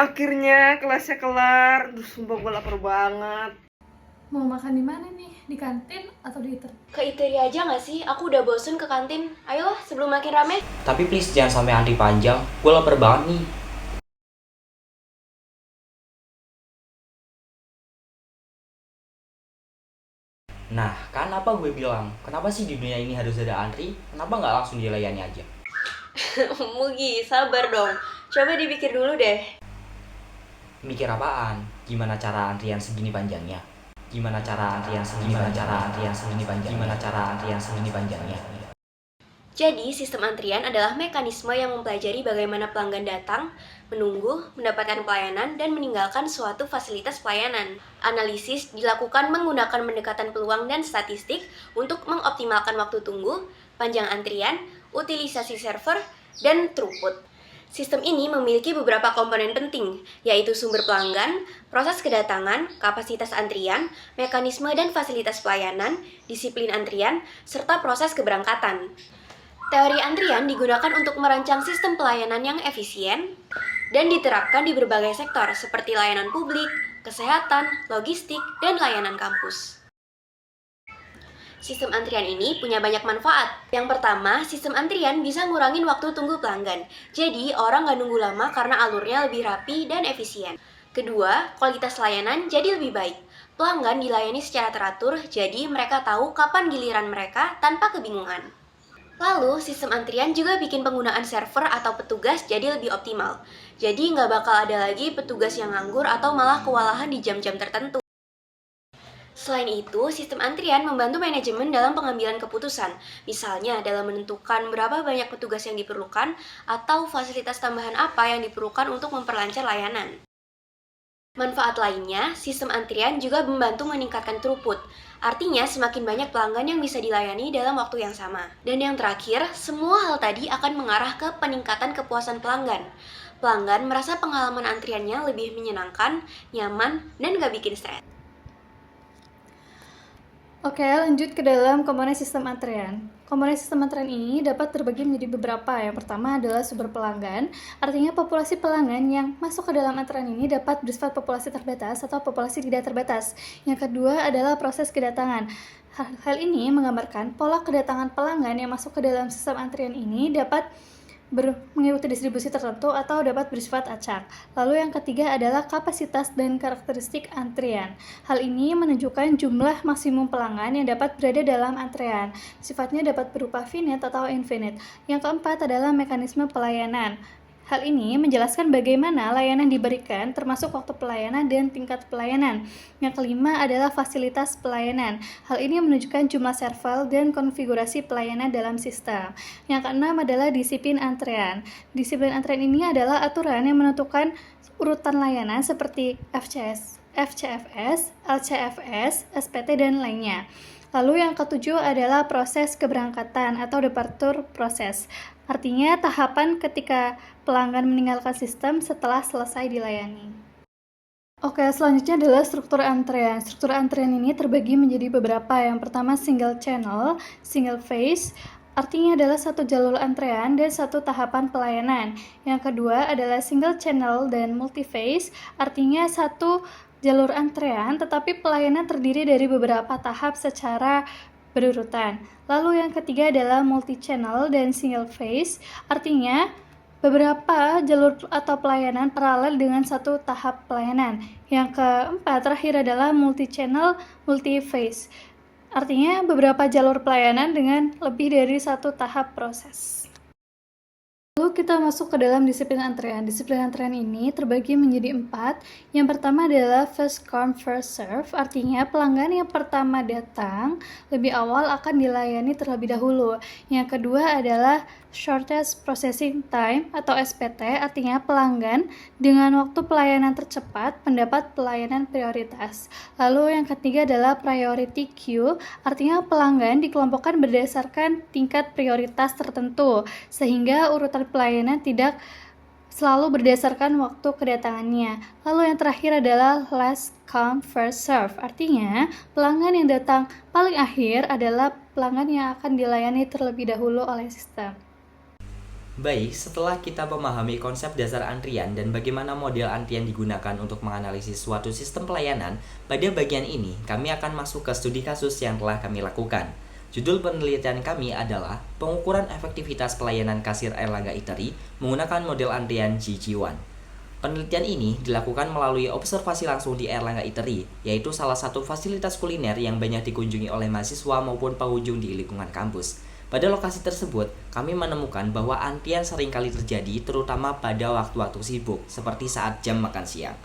Akhirnya kelasnya kelar. Duh, sumpah gue lapar banget. Mau makan di mana nih? Di kantin atau di Eater? Ke Iteri aja nggak sih? Aku udah bosen ke kantin. Ayolah, sebelum makin rame. Tapi please jangan sampai antri panjang. Gue lapar banget nih. Nah, kan apa gue bilang? Kenapa sih di dunia ini harus ada antri? Kenapa nggak langsung dilayani aja? Mugi, sabar dong. Coba dipikir dulu deh. Mikir apaan? Gimana cara antrian segini panjangnya? Gimana cara antrian segini panjangnya? Gimana cara antrian segini panjangnya? Jadi, sistem antrian adalah mekanisme yang mempelajari bagaimana pelanggan datang, menunggu, mendapatkan pelayanan, dan meninggalkan suatu fasilitas pelayanan. Analisis dilakukan menggunakan pendekatan peluang dan statistik untuk mengoptimalkan waktu tunggu, panjang antrian, utilisasi server, dan throughput. Sistem ini memiliki beberapa komponen penting, yaitu sumber pelanggan, proses kedatangan, kapasitas antrian, mekanisme dan fasilitas pelayanan, disiplin antrian, serta proses keberangkatan. Teori antrian digunakan untuk merancang sistem pelayanan yang efisien dan diterapkan di berbagai sektor seperti layanan publik, kesehatan, logistik, dan layanan kampus. Sistem antrian ini punya banyak manfaat. Yang pertama, sistem antrian bisa ngurangin waktu tunggu pelanggan. Jadi, orang nggak nunggu lama karena alurnya lebih rapi dan efisien. Kedua, kualitas layanan jadi lebih baik. Pelanggan dilayani secara teratur, jadi mereka tahu kapan giliran mereka tanpa kebingungan. Lalu, sistem antrian juga bikin penggunaan server atau petugas jadi lebih optimal. Jadi nggak bakal ada lagi petugas yang nganggur atau malah kewalahan di jam-jam tertentu. Selain itu, sistem antrian membantu manajemen dalam pengambilan keputusan, misalnya dalam menentukan berapa banyak petugas yang diperlukan atau fasilitas tambahan apa yang diperlukan untuk memperlancar layanan. Manfaat lainnya, sistem antrian juga membantu meningkatkan throughput. Artinya, semakin banyak pelanggan yang bisa dilayani dalam waktu yang sama. Dan yang terakhir, semua hal tadi akan mengarah ke peningkatan kepuasan pelanggan. Pelanggan merasa pengalaman antriannya lebih menyenangkan, nyaman, dan gak bikin stres. Oke, lanjut ke dalam komponen sistem antrean. Komponen sistem antrean ini dapat terbagi menjadi beberapa. Yang pertama adalah sumber pelanggan, artinya populasi pelanggan yang masuk ke dalam antrean ini dapat bersifat populasi terbatas atau populasi tidak terbatas. Yang kedua adalah proses kedatangan. Hal ini menggambarkan pola kedatangan pelanggan yang masuk ke dalam sistem antrean ini dapat mengikuti distribusi tertentu atau dapat bersifat acak. Lalu yang ketiga adalah kapasitas dan karakteristik antrian. Hal ini menunjukkan jumlah maksimum pelanggan yang dapat berada dalam antrean. Sifatnya dapat berupa finite atau infinite. Yang keempat adalah mekanisme pelayanan. Hal ini menjelaskan bagaimana layanan diberikan, termasuk waktu pelayanan dan tingkat pelayanan. Yang kelima adalah fasilitas pelayanan. Hal ini menunjukkan jumlah server dan konfigurasi pelayanan dalam sistem. Yang keenam adalah disiplin antrean. Disiplin antrean ini adalah aturan yang menentukan urutan layanan seperti FCS, FCFS, LCFS, SPT, dan lainnya. Lalu yang ketujuh adalah proses keberangkatan atau departure proses. Artinya tahapan ketika pelanggan meninggalkan sistem setelah selesai dilayani. Oke, selanjutnya adalah struktur antrean. Struktur antrean ini terbagi menjadi beberapa. Yang pertama single channel, single phase, artinya adalah satu jalur antrean dan satu tahapan pelayanan. Yang kedua adalah single channel dan multi phase, artinya satu jalur antrean tetapi pelayanan terdiri dari beberapa tahap secara berurutan. Lalu yang ketiga adalah multi-channel dan single phase, artinya beberapa jalur atau pelayanan paralel dengan satu tahap pelayanan. Yang keempat terakhir adalah multi-channel, multi-phase, artinya beberapa jalur pelayanan dengan lebih dari satu tahap proses. Lalu kita masuk ke dalam disiplin antrean. Disiplin antrean ini terbagi menjadi 4. Yang pertama adalah first come first serve, artinya pelanggan yang pertama datang lebih awal akan dilayani terlebih dahulu. Yang kedua adalah shortest processing time atau SPT, artinya pelanggan dengan waktu pelayanan tercepat mendapat pelayanan prioritas. Lalu yang ketiga adalah priority queue, artinya pelanggan dikelompokkan berdasarkan tingkat prioritas tertentu, sehingga urutan pelayanan tidak selalu berdasarkan waktu kedatangannya. Lalu yang terakhir adalah last come first serve, artinya pelanggan yang datang paling akhir adalah pelanggan yang akan dilayani terlebih dahulu oleh sistem. Baik, setelah kita memahami konsep dasar antrian dan bagaimana model antrian digunakan untuk menganalisis suatu sistem pelayanan, pada bagian ini kami akan masuk ke studi kasus yang telah kami lakukan. Judul penelitian kami adalah pengukuran efektivitas pelayanan kasir Erlangga Eatery menggunakan model antrian GG1. Penelitian ini dilakukan melalui observasi langsung di Erlangga Eatery, yaitu salah satu fasilitas kuliner yang banyak dikunjungi oleh mahasiswa maupun pengunjung di lingkungan kampus. Pada lokasi tersebut, kami menemukan bahwa antrian seringkali terjadi terutama pada waktu-waktu sibuk, seperti saat jam makan siang.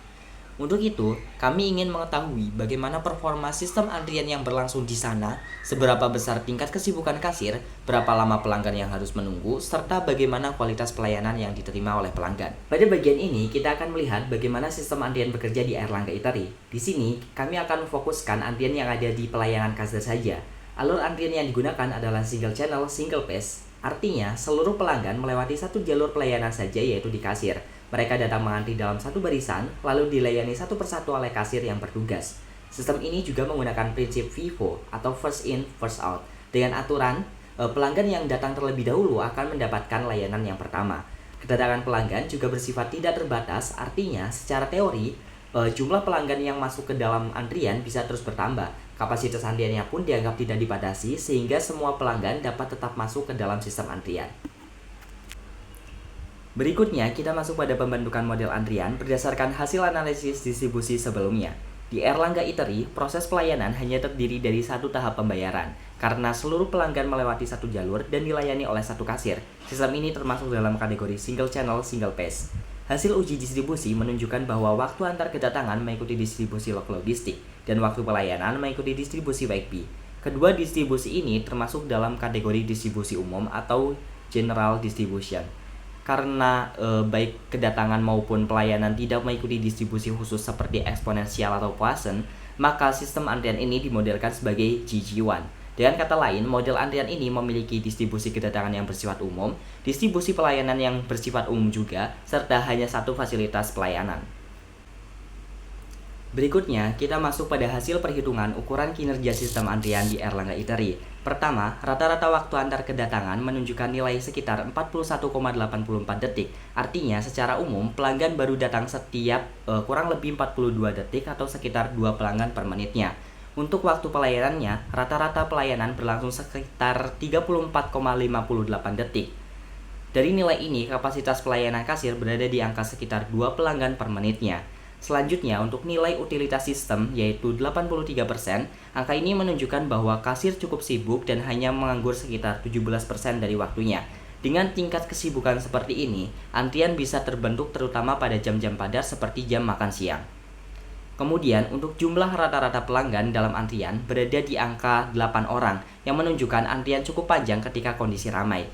Untuk itu, kami ingin mengetahui bagaimana performa sistem antrian yang berlangsung di sana, seberapa besar tingkat kesibukan kasir, berapa lama pelanggan yang harus menunggu, serta bagaimana kualitas pelayanan yang diterima oleh pelanggan. Pada bagian ini, kita akan melihat bagaimana sistem antrian bekerja di Erlangga Eatery. Di sini, kami akan memfokuskan antrian yang ada di pelayanan kasir saja. Alur antrian yang digunakan adalah single channel, single pace. Artinya, seluruh pelanggan melewati satu jalur pelayanan saja, yaitu di kasir. Mereka datang mengantri dalam satu barisan, lalu dilayani satu persatu oleh kasir yang bertugas. Sistem ini juga menggunakan prinsip FIFO atau first in, first out. Dengan aturan, pelanggan yang datang terlebih dahulu akan mendapatkan layanan yang pertama. Kedatangan pelanggan juga bersifat tidak terbatas, artinya secara teori, jumlah pelanggan yang masuk ke dalam antrian bisa terus bertambah. Kapasitas antriannya pun dianggap tidak dibatasi sehingga semua pelanggan dapat tetap masuk ke dalam sistem antrian. Berikutnya, kita masuk pada pembentukan model antrian berdasarkan hasil analisis distribusi sebelumnya. Di Erlangga Eatery, proses pelayanan hanya terdiri dari satu tahap pembayaran, karena seluruh pelanggan melewati satu jalur dan dilayani oleh satu kasir. Sistem ini termasuk dalam kategori single channel, single pace. Hasil uji distribusi menunjukkan bahwa waktu antar kedatangan mengikuti distribusi log logistik, dan waktu pelayanan mengikuti distribusi WIG. Kedua distribusi ini termasuk dalam kategori distribusi umum atau general distribution. Karena baik kedatangan maupun pelayanan tidak mengikuti distribusi khusus seperti eksponensial atau Poisson, maka sistem antrian ini dimodelkan sebagai GG1. Dengan kata lain, model antrian ini memiliki distribusi kedatangan yang bersifat umum, distribusi pelayanan yang bersifat umum juga, serta hanya satu fasilitas pelayanan. Berikutnya, kita masuk pada hasil perhitungan ukuran kinerja sistem antrian di Erlangga Eatery. Pertama, rata-rata waktu antar kedatangan menunjukkan nilai sekitar 41,84 detik. Artinya, secara umum, pelanggan baru datang setiap kurang lebih 42 detik atau sekitar 2 pelanggan per menitnya. Untuk waktu pelayanannya, rata-rata pelayanan berlangsung sekitar 34,58 detik. Dari nilai ini, kapasitas pelayanan kasir berada di angka sekitar 2 pelanggan per menitnya. Selanjutnya, untuk nilai utilitas sistem, yaitu 83%, angka ini menunjukkan bahwa kasir cukup sibuk dan hanya menganggur sekitar 17% dari waktunya. Dengan tingkat kesibukan seperti ini, antrian bisa terbentuk terutama pada jam-jam padat seperti jam makan siang. Kemudian, untuk jumlah rata-rata pelanggan dalam antrian berada di angka 8 orang, yang menunjukkan antrian cukup panjang ketika kondisi ramai.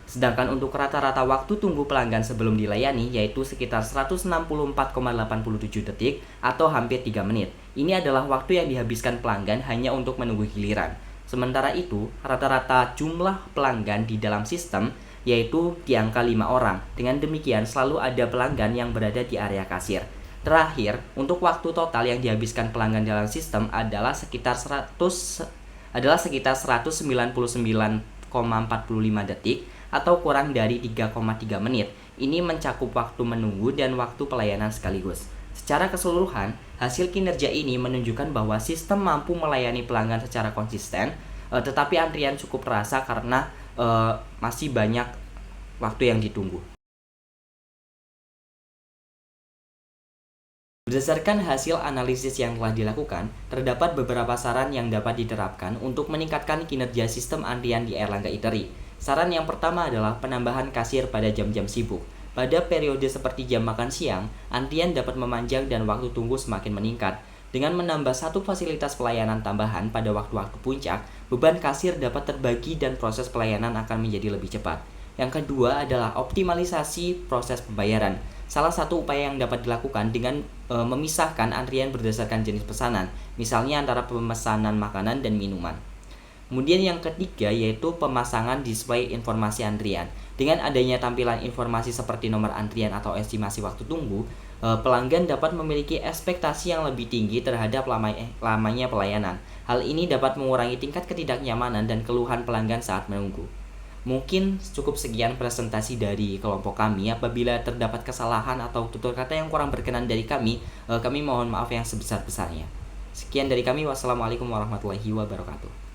Sedangkan untuk rata-rata waktu tunggu pelanggan sebelum dilayani, yaitu sekitar 164,87 detik atau hampir 3 menit. Ini adalah waktu yang dihabiskan pelanggan hanya untuk menunggu giliran. Sementara itu, rata-rata jumlah pelanggan di dalam sistem, yaitu di angka 5 orang. Dengan demikian, selalu ada pelanggan yang berada di area kasir. Terakhir, untuk waktu total yang dihabiskan pelanggan dalam sistem adalah sekitar 199,45 detik atau kurang dari 3,3 menit. Ini mencakup waktu menunggu dan waktu pelayanan sekaligus. Secara keseluruhan, hasil kinerja ini menunjukkan bahwa sistem mampu melayani pelanggan secara konsisten, tetapi antrian cukup terasa karena masih banyak waktu yang ditunggu. Berdasarkan hasil analisis yang telah dilakukan, terdapat beberapa saran yang dapat diterapkan untuk meningkatkan kinerja sistem antrian di Erlangga Eatery. Saran yang pertama adalah penambahan kasir pada jam-jam sibuk. Pada periode seperti jam makan siang, antrian dapat memanjang dan waktu tunggu semakin meningkat. Dengan menambah satu fasilitas pelayanan tambahan pada waktu-waktu puncak, beban kasir dapat terbagi dan proses pelayanan akan menjadi lebih cepat. Yang kedua adalah optimalisasi proses pembayaran. Salah satu upaya yang dapat dilakukan dengan memisahkan antrian berdasarkan jenis pesanan, misalnya antara pemesanan makanan dan minuman. Kemudian yang ketiga yaitu pemasangan display informasi antrian. Dengan adanya tampilan informasi seperti nomor antrian atau estimasi waktu tunggu, pelanggan dapat memiliki ekspektasi yang lebih tinggi terhadap lamanya pelayanan. Hal ini dapat mengurangi tingkat ketidaknyamanan dan keluhan pelanggan saat menunggu. Mungkin cukup sekian presentasi dari kelompok kami. Apabila terdapat kesalahan atau tutur kata yang kurang berkenan dari kami mohon maaf yang sebesar-besarnya. Sekian dari kami. Wassalamualaikum warahmatullahi wabarakatuh.